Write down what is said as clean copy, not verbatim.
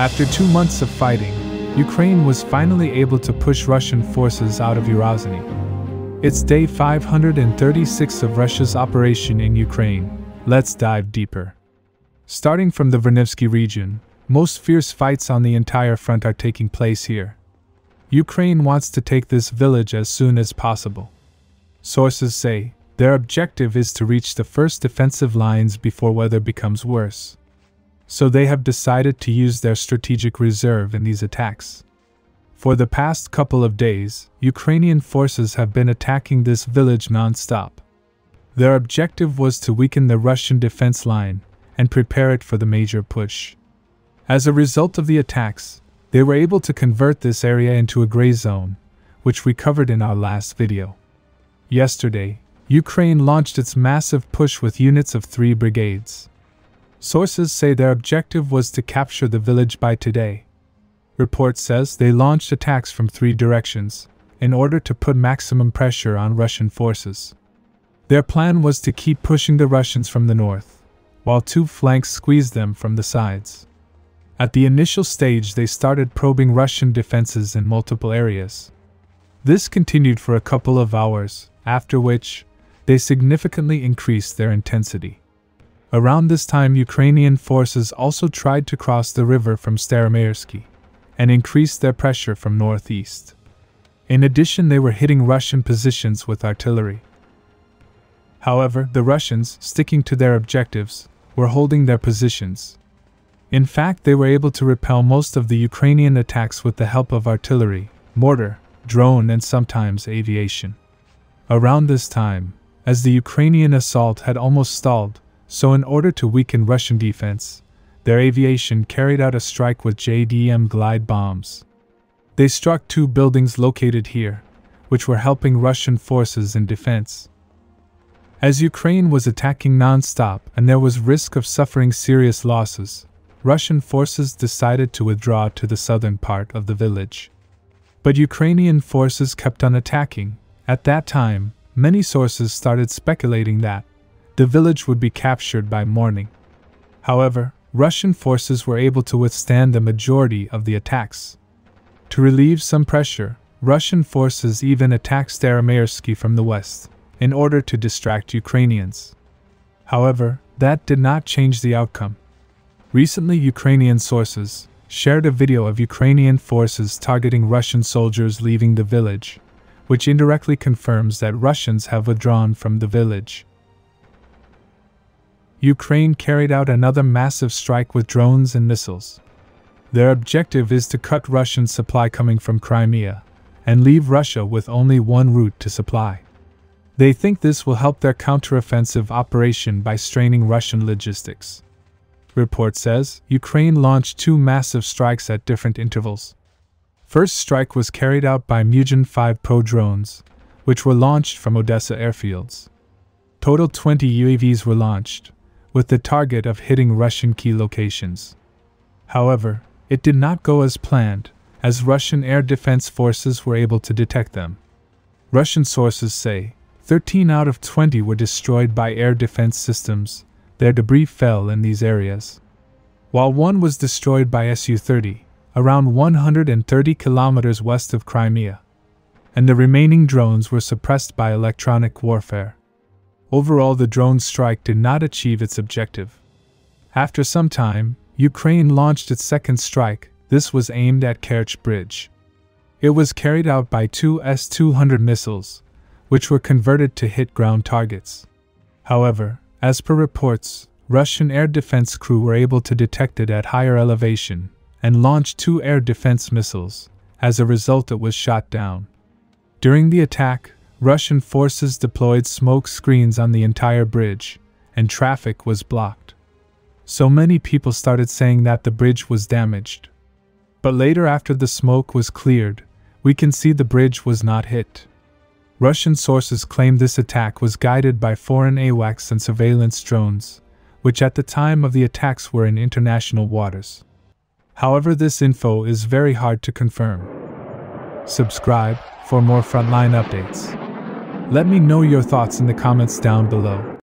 After 2 months of fighting, Ukraine was finally able to push Russian forces out of Urozhaine. It's day 536 of Russia's operation in Ukraine. Let's dive deeper. Starting from the Vernivsky region, most fierce fights on the entire front are taking place here. Ukraine wants to take this village as soon as possible. Sources say their objective is to reach the first defensive lines before weather becomes worse. So they have decided to use their strategic reserve in these attacks. For the past couple of days, Ukrainian forces have been attacking this village non-stop. Their objective was to weaken the Russian defense line and prepare it for the major push. As a result of the attacks, they were able to convert this area into a gray zone, which we covered in our last video. Yesterday, Ukraine launched its massive push with units of 3 brigades. Sources say their objective was to capture the village by today. Report says they launched attacks from 3 directions in order to put maximum pressure on Russian forces. Their plan was to keep pushing the Russians from the north, while 2 flanks squeezed them from the sides. At the initial stage, they started probing Russian defenses in multiple areas. This continued for a couple of hours, after which they significantly increased their intensity. Around this time, Ukrainian forces also tried to cross the river from Staromayersky and increased their pressure from northeast. In addition, they were hitting Russian positions with artillery. However, the Russians, sticking to their objectives, were holding their positions. In fact, they were able to repel most of the Ukrainian attacks with the help of artillery, mortar, drone, and sometimes aviation. Around this time, as the Ukrainian assault had almost stalled, so in order to weaken Russian defense, their aviation carried out a strike with JDM glide bombs. They struck 2 buildings located here, which were helping Russian forces in defense. As Ukraine was attacking non-stop and there was risk of suffering serious losses, Russian forces decided to withdraw to the southern part of the village. But Ukrainian forces kept on attacking. At that time, many sources started speculating that the village would be captured by morning. However, Russian forces were able to withstand the majority of the attacks. To relieve some pressure, Russian forces even attacked Staromayersky from the west, in order to distract Ukrainians. However, that did not change the outcome. Recently, Ukrainian sources shared a video of Ukrainian forces targeting Russian soldiers leaving the village, which indirectly confirms that Russians have withdrawn from the village. Ukraine carried out another massive strike with drones and missiles. Their objective is to cut Russian supply coming from Crimea and leave Russia with only one route to supply. They think this will help their counteroffensive operation by straining Russian logistics. Report says Ukraine launched 2 massive strikes at different intervals. First strike was carried out by Mugen 5 Pro drones, which were launched from Odessa airfields. Total 20 UAVs were launched, with the target of hitting Russian key locations. However, it did not go as planned, as Russian air defense forces were able to detect them. Russian sources say 13 out of 20 were destroyed by air defense systems. Their debris fell in these areas. While 1 was destroyed by Su-30, around 130 kilometers west of Crimea, and the remaining drones were suppressed by electronic warfare. Overall, the drone strike did not achieve its objective. After some time, Ukraine launched its second strike. This was aimed at Kerch Bridge. It was carried out by 2 S-200 missiles, which were converted to hit ground targets. However, as per reports, Russian air defense crew were able to detect it at higher elevation and launched 2 air defense missiles. As a result, it was shot down. During the attack, Russian forces deployed smoke screens on the entire bridge, and traffic was blocked. So many people started saying that the bridge was damaged. But later, after the smoke was cleared, we can see the bridge was not hit. Russian sources claim this attack was guided by foreign AWACS and surveillance drones, which at the time of the attacks were in international waters. However, this info is very hard to confirm. Subscribe for more frontline updates. Let me know your thoughts in the comments down below.